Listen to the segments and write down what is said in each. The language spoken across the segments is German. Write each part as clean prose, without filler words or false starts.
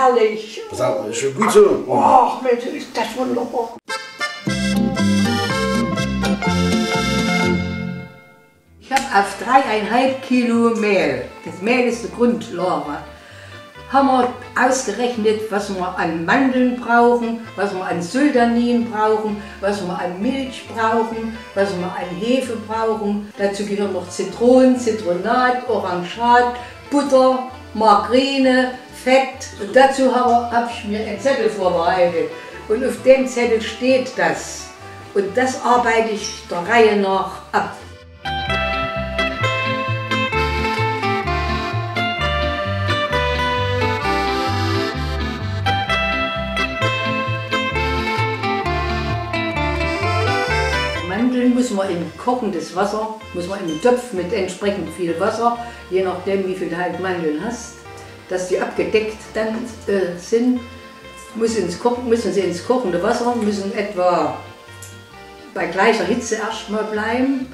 herrlich. Das ist gut so. Ach Mensch, ist das wunderbar. Ich habe auf 3,5 Kilo Mehl, das Mehl ist die Grundlage, haben wir ausgerechnet, was wir an Mandeln brauchen, was wir an Sultanin brauchen, was wir an Milch brauchen, was wir an Hefe brauchen. Dazu gehören noch Zitronen, Zitronat, Orangat, Butter, Margarine, Fett. Und dazu habe ich mir einen Zettel vorbereitet. Und auf dem Zettel steht das. Und das arbeite ich der Reihe nach ab. Mandeln muss man in kochendes Wasser, muss man im Topf mit entsprechend viel Wasser, je nachdem wie viel halt Mandeln hast, dass die abgedeckt dann sind, müssen sie ins kochende Wasser, müssen etwa bei gleicher Hitze erstmal bleiben,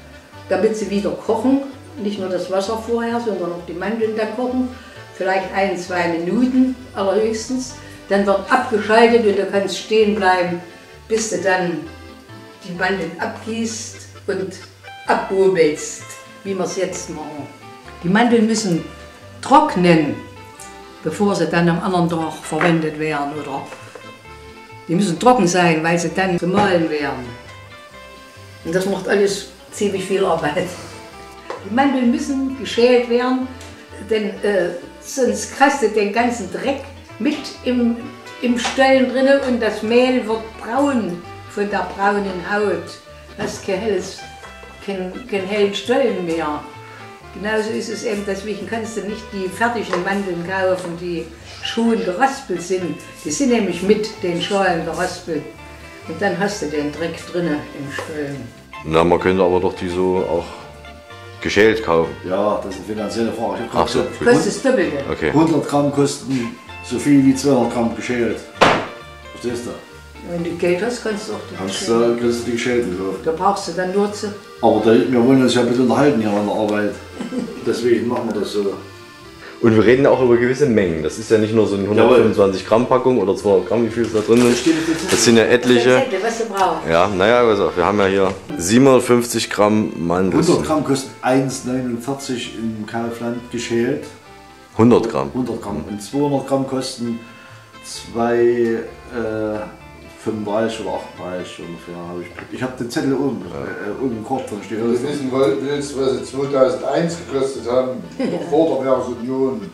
damit sie wieder kochen. Nicht nur das Wasser vorher, sondern auch die Mandeln dann kochen. Vielleicht 1-2 Minuten allerhöchstens. Dann wird abgeschaltet und du kannst stehen bleiben, bis du dann die Mandeln abgießt und abbobelst, wie wir es jetzt machen. Die Mandeln müssen trocknen, bevor sie dann am anderen Tag verwendet werden. Oder die müssen trocken sein, weil sie dann gemahlen werden. Und das macht alles ziemlich viel Arbeit. Die Mandeln müssen geschält werden, denn sonst kriegst du den ganzen Dreck mit im Stollen drin und das Mehl wird braun von der braunen Haut. Hast keinen hellen Stollen mehr. Genauso ist es eben, deswegen kannst du nicht die fertigen Mandeln kaufen, die schon geraspelt sind. Die sind nämlich mit den Schalen geraspelt. Und dann hast du den Dreck drinnen im Stollen. Na, man könnte aber doch die so auch geschält kaufen. Ja, das ist eine finanzielle Frage. Ach so. Kostet das Doppelte. Okay. 100 Gramm kosten so viel wie 200 Gramm geschält. Verstehst du? Wenn du Geld hast, kannst du auch die Kannst geschälten. du die geschälten kaufen. Da brauchst du dann nur zu. Aber wir wollen uns ja ein bisschen unterhalten hier an der Arbeit. Deswegen machen wir das so. Und wir reden auch über gewisse Mengen. Das ist ja nicht nur so eine 125 Gramm Packung oder 200 Gramm, wie viel ist da drin ist. Das sind ja etliche. Was du brauchst. Ja, naja, also wir haben ja hier 750 Gramm Mandeln. 100 Gramm kosten 1,49 im Kaufland geschält. 100 Gramm. 100 Gramm. Und 200 Gramm kosten 2,35 oder 38 ungefähr. Ich habe den Zettel oben, im Korb drin steht. Wenn du wissen willst, was sie 2001 gekostet haben, vor der Werksunion,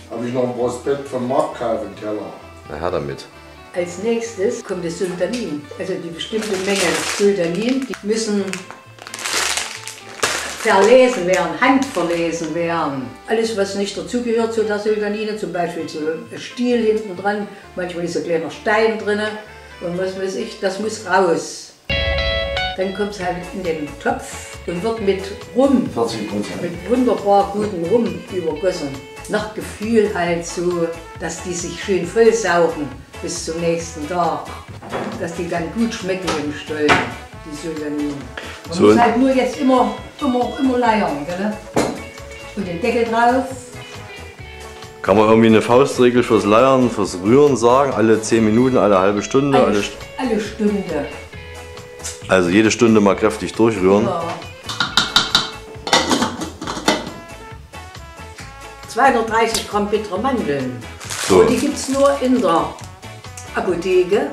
habe ich noch ein Prospekt vom Marktkauf im Keller. Na her damit. Als nächstes kommt das Sultanin. Also die bestimmte Menge Sultanin, die müssen verlesen werden, handverlesen werden. Alles, was nicht dazugehört zu der Sultanine, zum Beispiel so ein Stiel hinten dran, manchmal ist ein kleiner Stein drin und was weiß ich, das muss raus. Dann kommt es halt in den Topf und wird mit Rum, 40%. mit wunderbar gutem Rum übergossen. Nach Gefühl halt so, dass die sich schön vollsaugen bis zum nächsten Tag. Dass die dann gut schmecken im Stollen, die Sultaninen. Man So muss halt nur jetzt immer leiern, gell? Und den Deckel drauf. Kann man irgendwie eine Faustregel fürs Leiern, fürs Rühren sagen? Alle 10 Minuten, alle halbe Stunde? Alle Stunde. Also jede Stunde mal kräftig durchrühren. Ja. 230 Gramm bittere Mandeln. So. Und die gibt es nur in der Apotheke.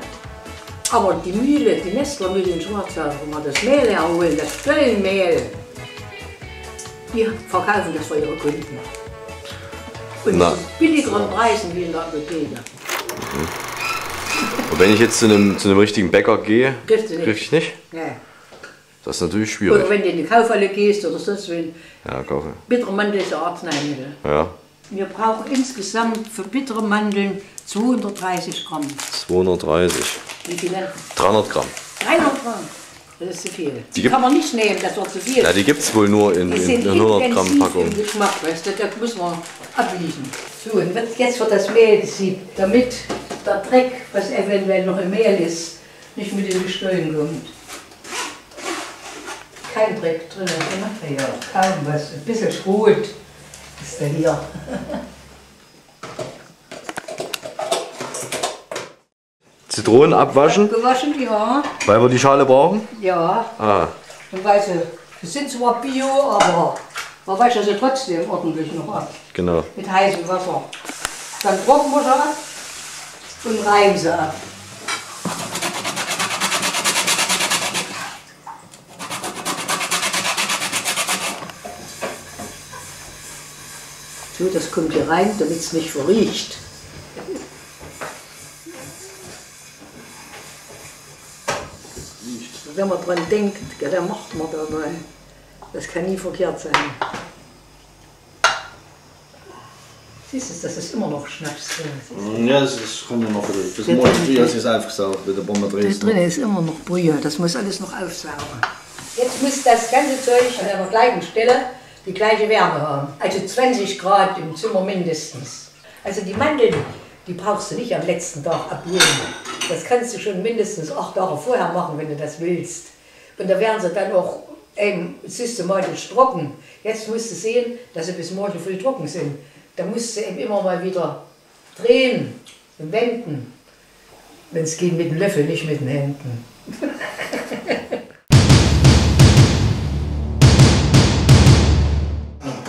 Aber die Mühle, die Nestlermühle in Schwarzwald, wo wir das Mehl herholen, das Stollenmehl, die verkaufen das für ihre Kunden. Und Na. zu billigeren Preisen wie in der Apotheke. Und wenn ich jetzt zu einem richtigen Bäcker gehe, Kriegst du nicht. krieg ich nicht? Ja. Das ist natürlich schwierig. Oder wenn du in die Kaufhalle gehst oder sonst wen. Ja, kaufe. Bittere Mandeln ist ein Arzneimittel. Ja, Wir brauchen insgesamt für bittere Mandeln 230 Gramm. 230. Wie viele? 300 Gramm. 300 Gramm. Das ist zu viel. Die gibt- kann man nicht nehmen, das wird zu viel. Ja, die gibt es wohl nur in Die sind 100 Gramm intensiv Packung. im Geschmack, weißt du, das muss man abwiegen. So, und jetzt wird das Mehl gesiebt, damit der Dreck, was eventuell noch im Mehl ist, nicht mit in die Stollen kommt. Kein Dreck drin, ja, kaum was. Ein bisschen Schrot ist da hier. Zitronen abwaschen? Gewaschen, ja. Weil wir die Schale brauchen? Ja. Ah. Und weil sie sind zwar bio, aber man wäscht sie trotzdem ordentlich noch ab. Genau. Mit heißem Wasser. Dann trocknen wir sie ab und reiben sie ab. So, das kommt hier rein, damit es nicht verriecht. Wenn man dran denkt, ja, dann macht man da mal. Das kann nie verkehrt sein. Siehst du, das ist immer noch Schnaps drin. Ja, das kommt ja noch ein bisschen. Das morgen früh ist es aufgesaugt mit der Bombe drin. Da drin ist immer noch Brühe, das muss alles noch aufsaugen. Jetzt muss das ganze Zeug an einer gleichen Stelle die gleiche Wärme haben. Also 20 Grad im Zimmer mindestens. Also die Mandeln, die brauchst du nicht am letzten Tag abholen. Das kannst du schon mindestens 8 Tage vorher machen, wenn du das willst. Und da werden sie dann auch systematisch trocken. Jetzt musst du sehen, dass sie bis morgen früh trocken sind. Da musst du eben immer mal wieder drehen und wenden. Wenn es geht mit dem Löffel, nicht mit den Händen.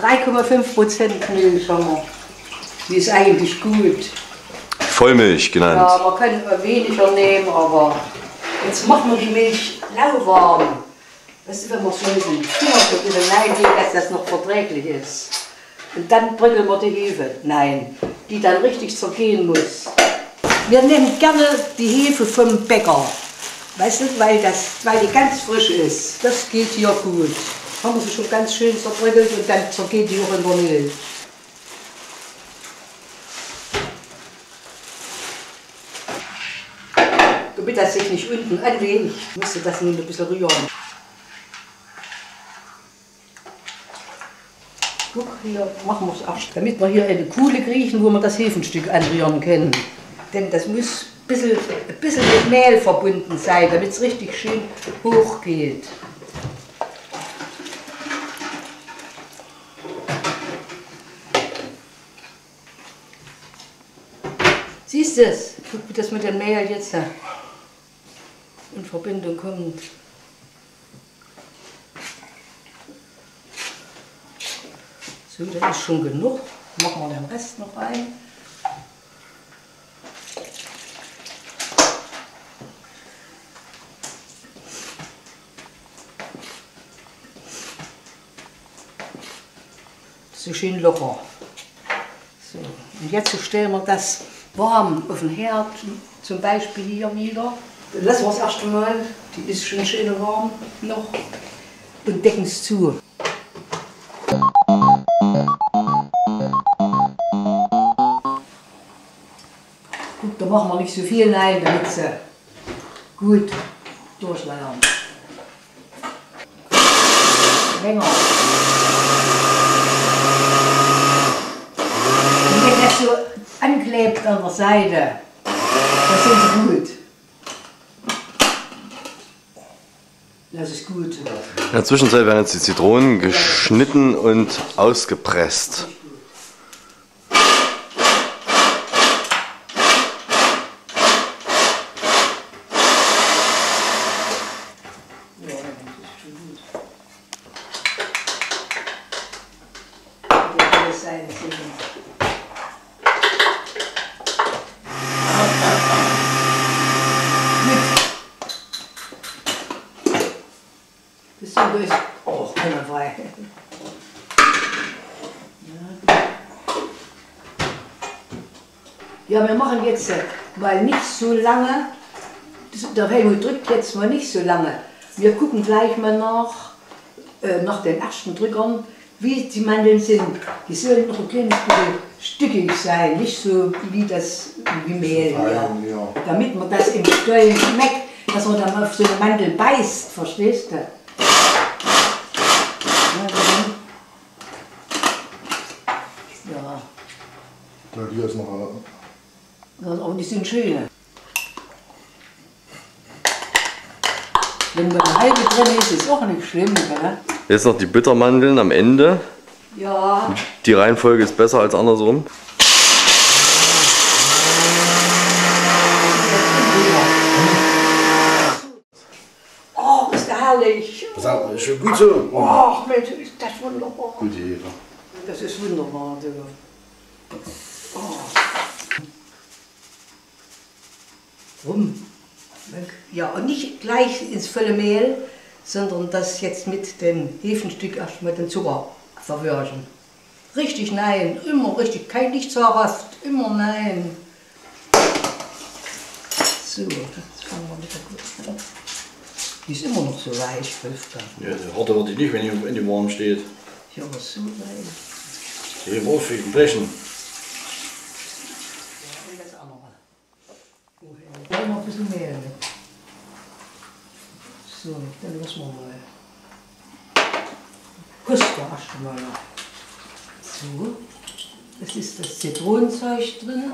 3,5% Milch haben wir. Die ist eigentlich gut. Vollmilch genannt. Ja, man kann weniger nehmen, aber jetzt machen wir die Milch lauwarm. Das ist, wenn wir so mit dem Finger so ein bisschen reingehen, dass das noch verträglich ist. Und dann bröckeln wir die Hefe. Nein, die dann richtig zergehen muss. Wir nehmen gerne die Hefe vom Bäcker. Weißt du, weil die ganz frisch ist. Das geht hier gut. Haben wir sie schon ganz schön zerbröckelt und dann zergeht die auch in der Milch. Damit das sich nicht unten anlegt, musst du das nun ein bisschen rühren. Guck, hier machen wir es erst, damit wir hier eine Kuhle kriegen, wo wir das Hefenstück anrühren können. Denn das muss ein bisschen mit Mehl verbunden sein, damit es richtig schön hoch geht. Siehst du es? Guck, wie das mit dem Mehl jetzt in Verbindung kommt. So, das ist schon genug. Machen wir den Rest noch rein. So schön locker. So, und jetzt stellen wir das warm auf den Herd, zum Beispiel hier wieder. Dann lassen wir es erst einmal, die ist schon schön warm noch, und decken es zu. Gut, da machen wir nicht so viel rein, damit sie gut durchleiern. Länger. Und wenn das so anklebt an der Seite, dann sind sie gut. Das ist gut. In der Zwischenzeit werden jetzt die Zitronen geschnitten und ausgepresst. Das so durch. Oh, einwandfrei. Ja, wir machen jetzt mal nicht so lange. Der Helmut drückt jetzt mal nicht so lange. Wir gucken gleich mal nach den ersten Drückern, wie die Mandeln sind. Die sollen noch ein kleines bisschen stückig sein, nicht so wie Mehl. Ja. Damit man das im Stollen schmeckt, dass man dann auf so eine Mandel beißt, verstehst du? Ja. Ja, hier ist noch Aber die sind schön. Wenn man eine halbe drin ist, ist auch nicht schlimm, gell? Jetzt noch die Bittermandeln am Ende. Ja. Die Reihenfolge ist besser als andersrum. Ja. ist schon gut so. Ach Mensch, ist das wunderbar. Gute Hefe. Das ist wunderbar. Oh. Rum. Ja, und nicht gleich ins volle Mehl, sondern das jetzt mit dem Hefenstück erstmal den Zucker verwirren. Richtig nein, immer richtig, kein nicht zerrafft, immer nein. So, das fangen wir wieder gut an. Die ist immer noch so weich, 5 Tage. Ja, harter wird die nicht, wenn die warm steht. Ja, aber so weich. Die Wurfig brechen. Ja, und das andere. Da noch ein bisschen mehr mit. So, dann lassen wir mal. Kosten erstmal noch. So, das ist das Zitronenzeug drin.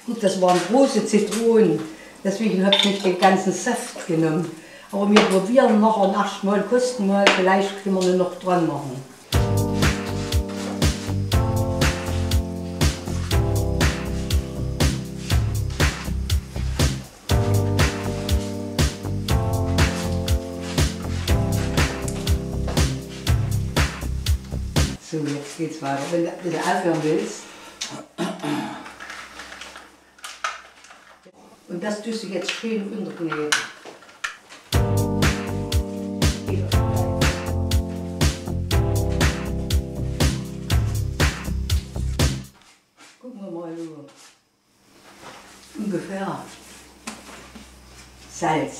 Gut, das waren große Zitronen, deswegen habe ich nicht den ganzen Saft genommen. Aber wir probieren noch und erstmal, kosten mal, vielleicht können wir noch dran machen. So, jetzt geht's weiter. Wenn du bitte aufhören willst. Und das tust du jetzt schön unterkneten. Gucken wir mal so. Ungefähr. Salz.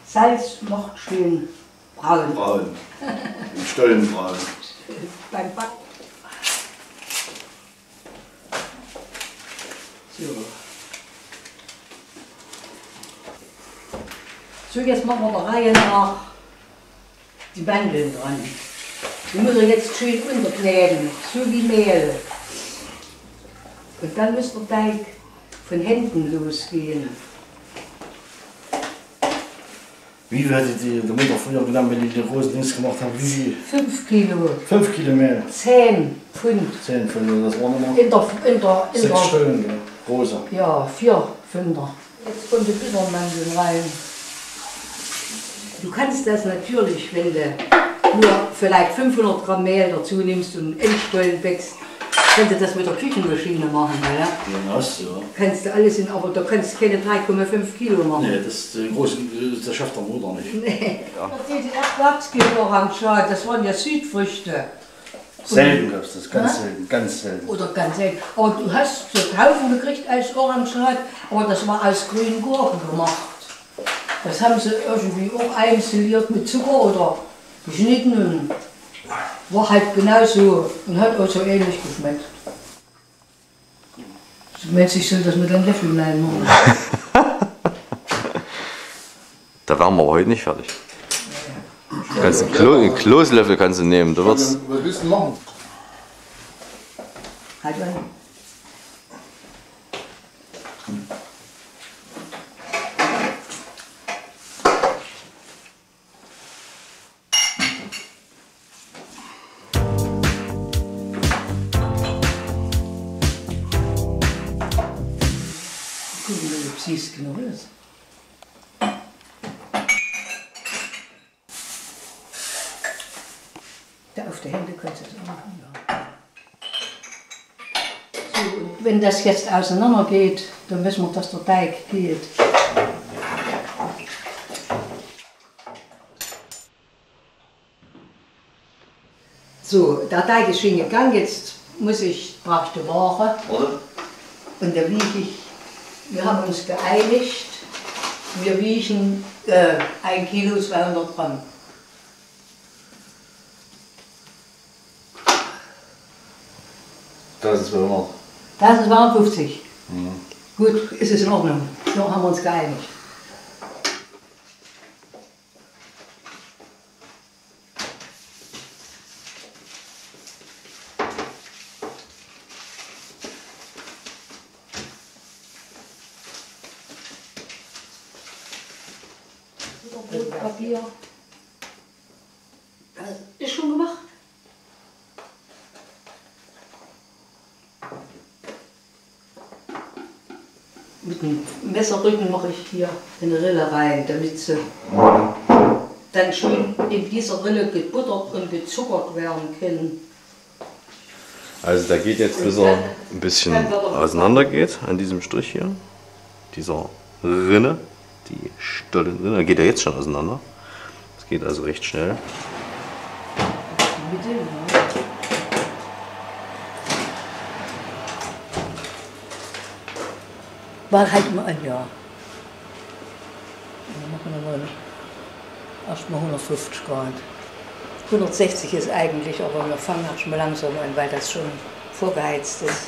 Salz macht schön braun. Braun. Im Stollenbraun. Beim Backen. So. So, jetzt machen wir der Reihe nach die Mandeln dran. Die müssen wir jetzt schön unterkneten, so wie Mehl. Und dann muss der Teig von hinten losgehen. Wie viel hätte die der Mutter früher genommen, wenn die die großen Dings gemacht haben? Wie viel? 5 Kilo. 5 Kilo mehr. 10 Pfund. 10 Pfund, das waren immer In der 6 Stollen, ja. Große. Ja, 4 Pfünder. Jetzt kommt die Bittermandeln rein. Du kannst das natürlich, wenn du nur vielleicht 500 Gramm Mehl dazu nimmst und Endstollen wächst, kannst du das mit der Küchenmaschine machen. Ja? Ja, hast du, ja. Kannst du alles in, aber da kannst du keine 3,5 Kilo machen. Nee, das schafft der Mutter nicht. Nee. Ja. Die Erdwachsgehöranschad, das waren ja Südfrüchte. Selten gab es das, ganz selten, ganz selten. Oder ganz selten. Aber du hast so Kaufen gekriegt als Orangenschad, aber das war aus grünen Gurken gemacht. Das haben sie irgendwie auch einstilliert mit Zucker oder geschnitten und war halt genauso und hat auch so ähnlich geschmeckt. Ich soll das mit einem Löffel reinmachen. Da wären wir aber heute nicht fertig. Du kannst einen Kloßlöffel kannst du nehmen. Du Was willst du machen? Halt mal. Gucken, ob sie es genau ist. Da auf der Hände kannst du es auch machen. Ja. So, und wenn das jetzt auseinander geht, dann wissen wir, dass der Teig geht. So, der Teig ist schon gegangen, jetzt brauche ich die Ware. Und da wiege ich, wir haben uns geeinigt, wir wiegen 1 Kilo 200 Gramm. Das ist 200. Das ist 52. Mhm. Gut, ist es in Ordnung. So haben wir uns geeinigt. Brotpapier. Das ist schon gemacht. Mit dem Messerrücken mache ich hier eine Rille rein, damit sie dann schön in dieser Rille gebuttert und gezuckert werden können. Also der geht jetzt, bis er ein bisschen auseinander geht, an diesem Strich hier, dieser Rinne, die Stollenrinne, da geht er jetzt schon auseinander. Das geht also recht schnell. War halt mal ein Jahr. Dann machen wir mal erstmal 150 Grad. 160 ist eigentlich, aber wir fangen erstmal langsam an, weil das schon vorgeheizt ist.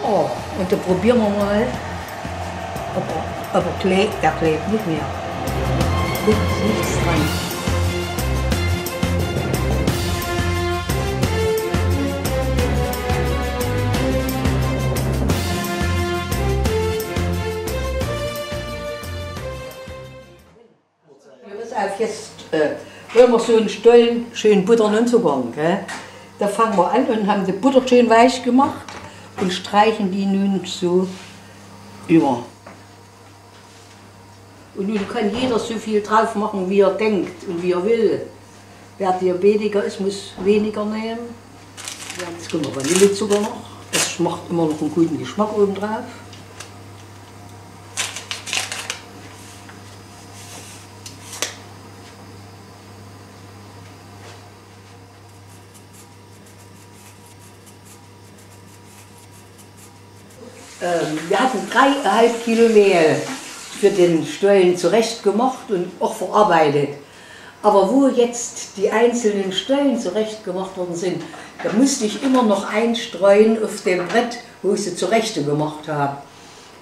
Oh, und dann probieren wir mal, ob er klebt. Der klebt nicht mehr. Da ist nichts dran. Pass auf, jetzt wollen wir so einen Stollen schön buttern und zuckern. Da fangen wir an und haben die Butter schön weich gemacht und streichen die nun so über. Und nun kann jeder so viel drauf machen, wie er denkt und wie er will. Wer Diabetiker ist, muss weniger nehmen. Jetzt kommt noch Vanillezucker noch. Das macht immer noch einen guten Geschmack oben drauf. Wir hatten 3,5 Kilo Mehl für den Stollen zurecht gemacht und auch verarbeitet. Aber wo jetzt die einzelnen Stollen zurecht gemacht worden sind, da musste ich immer noch einstreuen auf dem Brett, wo ich sie zurecht gemacht habe.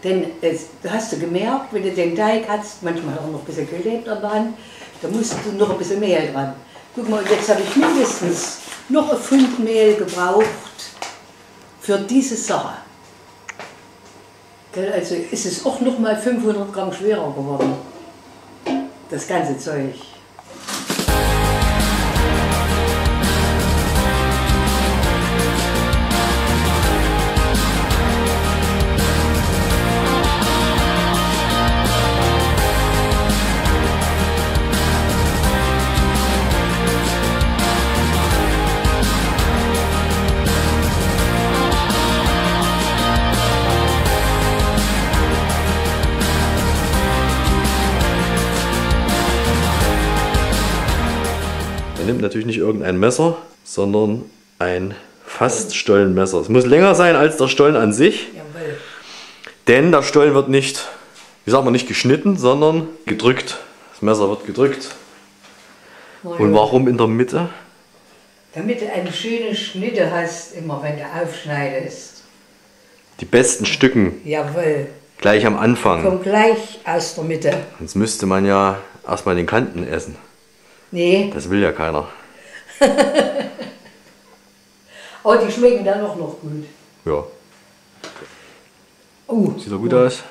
Denn da hast du gemerkt, wenn du den Teig hast, manchmal hat er noch ein bisschen gelebt an der Hand, da musst du noch ein bisschen Mehl dran. Guck mal, jetzt habe ich mindestens noch ein Pfund Mehl gebraucht für diese Sache. Also ist es auch noch mal 500 Gramm schwerer geworden, das ganze Zeug. Nimmt natürlich nicht irgendein Messer, sondern ein Faststollenmesser. Es muss länger sein als der Stollen an sich, jawohl. Denn der Stollen wird nicht, wie sagt man, nicht geschnitten, sondern gedrückt. Das Messer wird gedrückt. Und warum in der Mitte? Damit du eine schöne Schnitte hast, immer wenn du aufschneidest. Die besten Stücken. Jawohl. Gleich am Anfang. Komm gleich aus der Mitte. Sonst müsste man ja erstmal den Kanten essen. Nee. Das will ja keiner. Aber die schmecken dann auch noch gut. Ja. Sieht doch gut aus?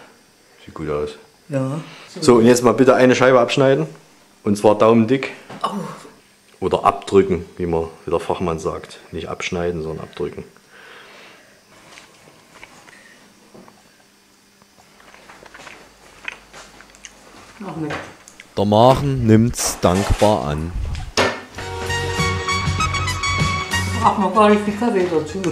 Sieht gut aus. Ja. So, und jetzt mal bitte eine Scheibe abschneiden. Und zwar daumendick. Oder abdrücken, wie der Fachmann sagt. Nicht abschneiden, sondern abdrücken. Noch nicht. Der Magen nimmt's dankbar an. Braucht man gar nicht viel Kaffee dazu.